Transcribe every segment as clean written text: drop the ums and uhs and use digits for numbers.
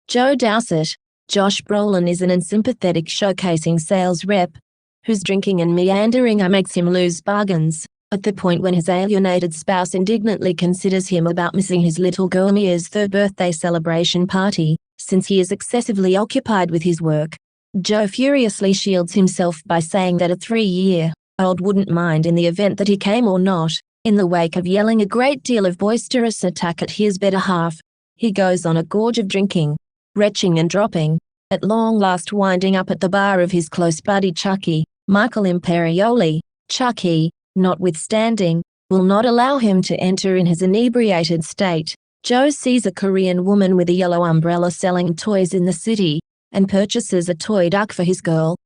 Joe Doucett, Josh Brolin is an unsympathetic showcasing sales rep, whose drinking and meandering makes him lose bargains, at the point when his alienated spouse indignantly considers him about missing his little girl Mia's third birthday celebration party, since he is excessively occupied with his work. Joe furiously shields himself by saying that a 3-year-old wouldn't mind in the event that he came or not. In the wake of yelling a great deal of boisterous attack at his better half, he goes on a gorge of drinking, retching and dropping, at long last winding up at the bar of his close buddy Chucky, Michael Imperioli. Chucky, notwithstanding, will not allow him to enter in his inebriated state. Joe sees a Korean woman with a yellow umbrella selling toys in the city, and purchases a toy duck for his girl.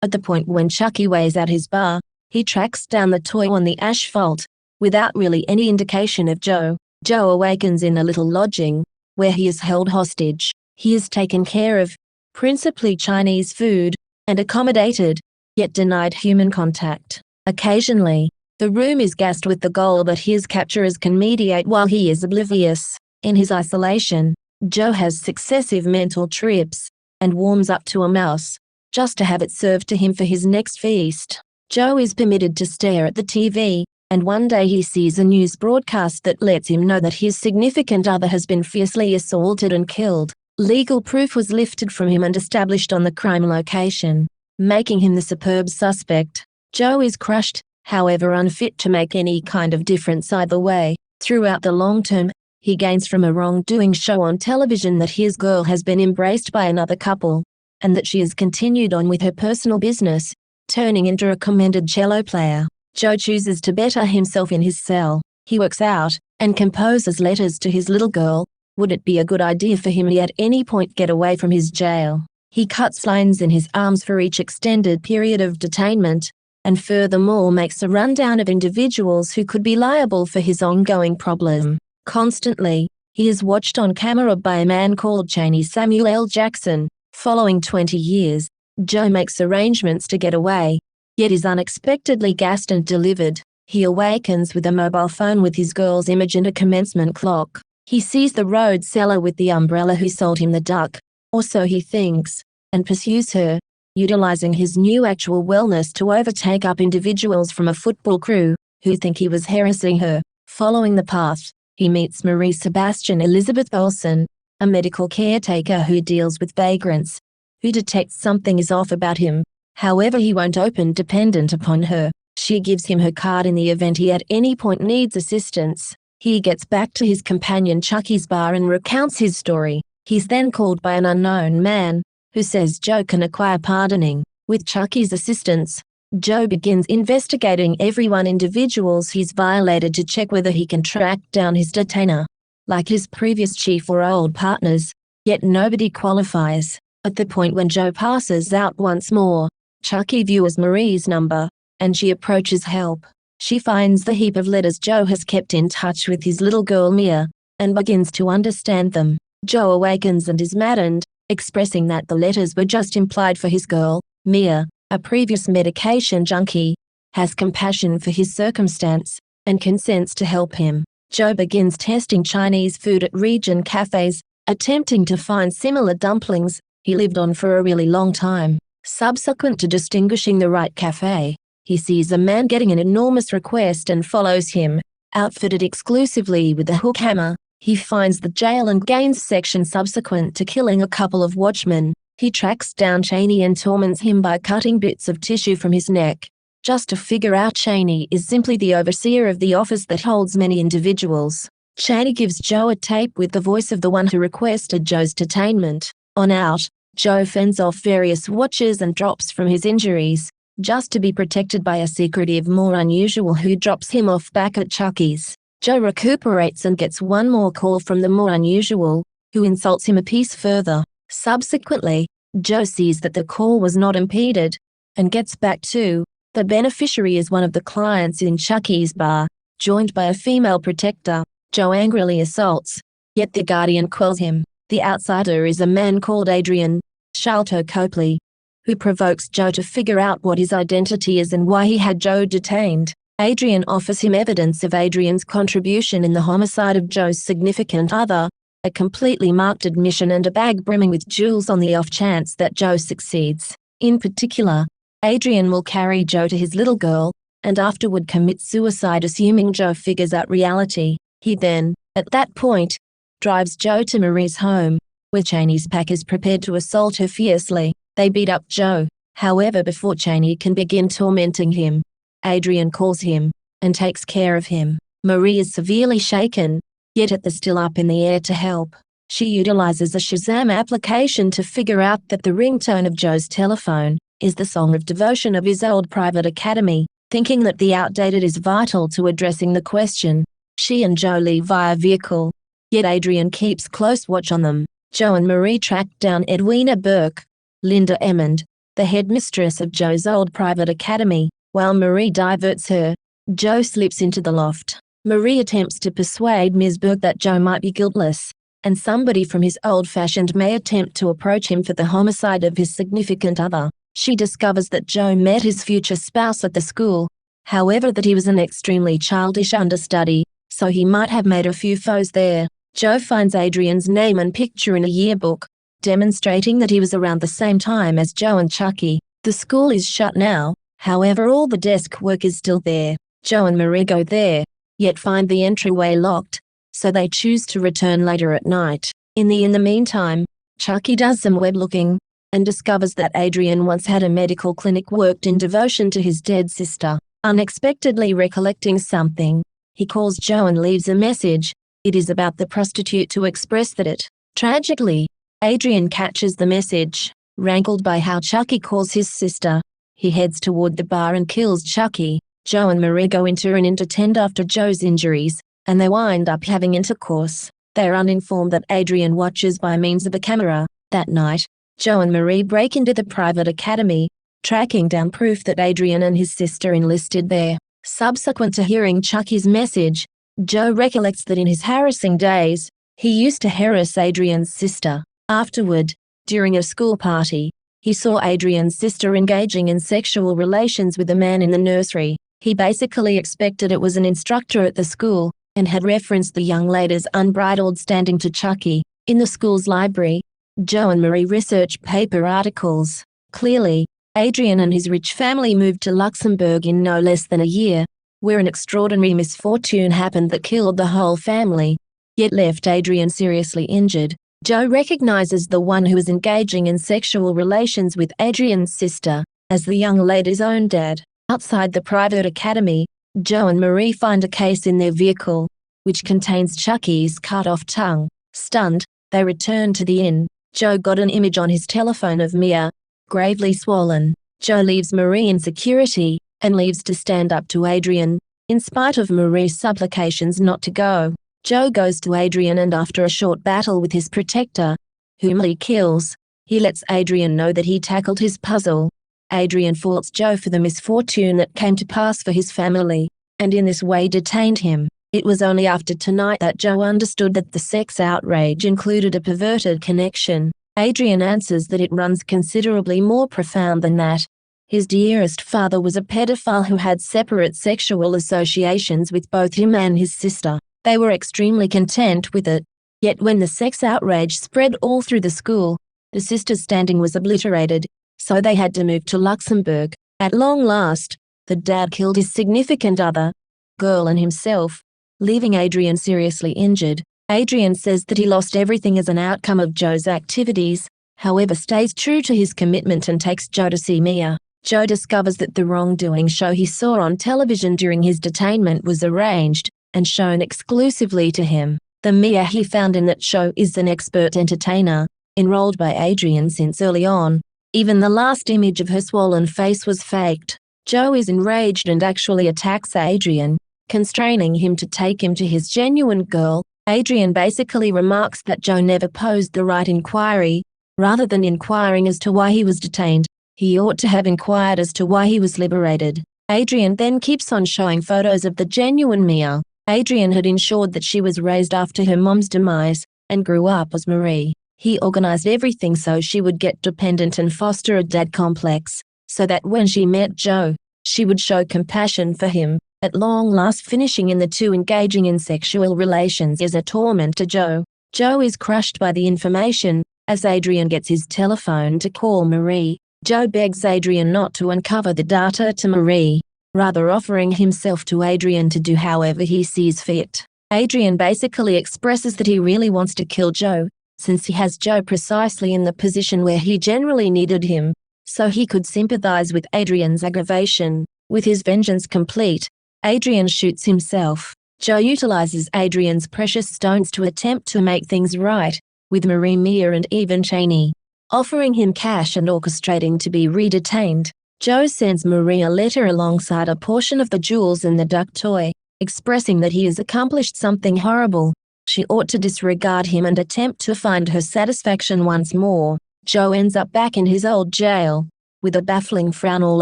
At the point when Chucky weighs out his bar, he tracks down the toy on the asphalt, without really any indication of Joe. Joe awakens in a little lodging, where he is held hostage. He is taken care of, principally Chinese food, and accommodated, yet denied human contact. Occasionally, the room is gassed with the goal that his capturers can mediate while he is oblivious. In his isolation, Joe has successive mental trips, and warms up to a mouse, just to have it served to him for his next feast. Joe is permitted to stare at the TV, and one day he sees a news broadcast that lets him know that his significant other has been fiercely assaulted and killed. Legal proof was lifted from him and established on the crime location, making him the superb suspect. Joe is crushed, however unfit to make any kind of difference either way. Throughout the long term, he gains from a wrongdoing show on television that his girl has been embraced by another couple, and that she has continued on with her personal business, turning into a commended cello player. Joe chooses to better himself in his cell. He works out, and composes letters to his little girl. Would it be a good idea for him to at any point get away from his jail? He cuts lines in his arms for each extended period of detainment, and furthermore makes a rundown of individuals who could be liable for his ongoing problem. Constantly, he is watched on camera by a man called Cheney Samuel L. Jackson. Following 20 years, Joe makes arrangements to get away, yet is unexpectedly gassed and delivered. He awakens with a mobile phone with his girl's image and a commencement clock. He sees the road seller with the umbrella who sold him the duck, or so he thinks, and pursues her, utilizing his new actual wellness to overtake up individuals from a football crew, who think he was harassing her. Following the path, he meets Marie Sebastian Elizabeth Olsen, a medical caretaker who deals with vagrants, who detects something is off about him. However, he won't open dependent upon her. She gives him her card in the event he at any point needs assistance. He gets back to his companion Chucky's bar and recounts his story. He's then called by an unknown man, who says Joe can acquire pardoning. With Chucky's assistance, Joe begins investigating everyone individuals he's violated to check whether he can track down his detainer. Like his previous chief or old partners, yet nobody qualifies. At the point when Joe passes out once more, Chucky views Marie's number, and she approaches help. She finds the heap of letters Joe has kept in touch with his little girl Mia, and begins to understand them. Joe awakens and is maddened, expressing that the letters were just implied for his girl. Mia, a previous medication junkie, has compassion for his circumstance, and consents to help him. Joe begins testing Chinese food at region cafes, attempting to find similar dumplings he lived on for a really long time. Subsequent to distinguishing the right cafe, he sees a man getting an enormous request and follows him. Outfitted exclusively with a hook hammer, he finds the jail and gains section subsequent to killing a couple of watchmen. He tracks down Cheney and torments him by cutting bits of tissue from his neck, just to figure out Cheney is simply the overseer of the office that holds many individuals. Cheney gives Joe a tape with the voice of the one who requested Joe's detainment. On out, Joe fends off various watchers and drops from his injuries, just to be protected by a secretive more unusual who drops him off back at Chucky's. Joe recuperates and gets one more call from the more unusual, who insults him a piece further. Subsequently, Joe sees that the call was not impeded, and gets back to, the beneficiary is one of the clients in Chucky's bar, joined by a female protector. Joe angrily assaults, yet the guardian quells him. The outsider is a man called Adrian Shalto Copley, who provokes Joe to figure out what his identity is and why he had Joe detained. Adrian offers him evidence of Adrian's contribution in the homicide of Joe's significant other, a completely marked admission and a bag brimming with jewels on the off chance that Joe succeeds. In particular, Adrian will carry Joe to his little girl, and afterward commit suicide assuming Joe figures out reality. He then, at that point, drives Joe to Marie's home, where Cheney's pack is prepared to assault her fiercely. They beat up Joe. However, before Cheney can begin tormenting him, Adrian calls him and takes care of him. Marie is severely shaken, yet still up in the air to help. She utilizes a Shazam application to figure out that the ringtone of Joe's telephone is the song of devotion of his old private academy. Thinking that the outdated is vital to addressing the question, she and Joe leave via vehicle, yet Adrian keeps close watch on them. Joe and Marie track down Edwina Burke, Linda Emmond, the headmistress of Joe's old private academy. While Marie diverts her, Joe slips into the loft. Marie attempts to persuade Ms. Burke that Joe might be guiltless, and somebody from his old-fashioned may attempt to approach him for the homicide of his significant other. She discovers that Joe met his future spouse at the school, however that he was an extremely childish understudy, so he might have made a few foes there. Joe finds Adrian's name and picture in a yearbook, demonstrating that he was around the same time as Joe and Chucky. The school is shut now, however all the desk work is still there. Joe and Marie go there, yet find the entryway locked, so they choose to return later at night. In the meantime, Chucky does some web looking, and discovers that Adrian once had a medical clinic worked in devotion to his dead sister. Unexpectedly recollecting something, he calls Joe and leaves a message. It is about the prostitute to express that it. Tragically, Adrian catches the message. Rankled by how Chucky calls his sister, he heads toward the bar and kills Chucky. Joe and Marie go into an inn to tend after Joe's injuries, and they wind up having intercourse. They are uninformed that Adrian watches by means of a camera. That night, Joe and Marie break into the private academy, tracking down proof that Adrian and his sister enlisted there. Subsequent to hearing Chucky's message, Joe recollects that in his harassing days, he used to harass Adrian's sister. Afterward, during a school party, he saw Adrian's sister engaging in sexual relations with a man in the nursery. He basically expected it was an instructor at the school, and had referenced the young lady's unbridled standing to Chucky. In the school's library, Joe and Marie research paper articles. Clearly, Adrian and his rich family moved to Luxembourg in no less than a year, where an extraordinary misfortune happened that killed the whole family, yet left Adrian seriously injured. Joe recognizes the one who is engaging in sexual relations with Adrian's sister as the young lady's own dad. Outside the private academy, Joe and Marie find a case in their vehicle, which contains Chucky's cut-off tongue. Stunned, they return to the inn. Joe got an image on his telephone of Mia, gravely swollen. Joe leaves Marie in security, and leaves to stand up to Adrian, in spite of Marie's supplications not to go. Joe goes to Adrian and after a short battle with his protector, whom he kills, he lets Adrian know that he tackled his puzzle. Adrian faults Joe for the misfortune that came to pass for his family, and in this way detained him. It was only after tonight that Joe understood that the sex outrage included a perverted connection. Adrian answers that it runs considerably more profound than that. His dearest father was a pedophile who had separate sexual associations with both him and his sister. They were extremely content with it. Yet when the sex outrage spread all through the school, the sister's standing was obliterated, so they had to move to Luxembourg. At long last, the dad killed his significant other, girl and himself, leaving Adrian seriously injured. Adrian says that he lost everything as an outcome of Joe's activities, however stays true to his commitment and takes Joe to see Mia. Joe discovers that the wrongdoing show he saw on television during his detainment was arranged and shown exclusively to him. The Mia he found in that show is an expert entertainer, enrolled by Adrian since early on. Even the last image of her swollen face was faked. Joe is enraged and actually attacks Adrian, constraining him to take him to his genuine girl. Adrian basically remarks that Joe never posed the right inquiry. Rather than inquiring as to why he was detained, he ought to have inquired as to why he was liberated. Adrian then keeps on showing photos of the genuine Mia. Adrian had ensured that she was raised after her mom's demise, and grew up as Marie. He organized everything so she would get dependent and foster a dad complex, so that when she met Joe, she would show compassion for him. At long last finishing in the two engaging in sexual relations is a torment to Joe. Joe is crushed by the information. As Adrian gets his telephone to call Marie, Joe begs Adrian not to uncover the data to Marie, rather offering himself to Adrian to do however he sees fit. Adrian basically expresses that he really wants to kill Joe, since he has Joe precisely in the position where he generally needed him, so he could sympathize with Adrian's aggravation. With his vengeance complete, Adrian shoots himself. Joe utilizes Adrian's precious stones to attempt to make things right, with Marie, Mia and even Cheney offering him cash and orchestrating to be re-detained. Joe sends Marie a letter alongside a portion of the jewels and the duck toy, expressing that he has accomplished something horrible. She ought to disregard him and attempt to find her satisfaction once more. Joe ends up back in his old jail, with a baffling frown all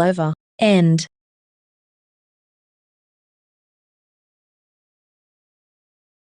over. End.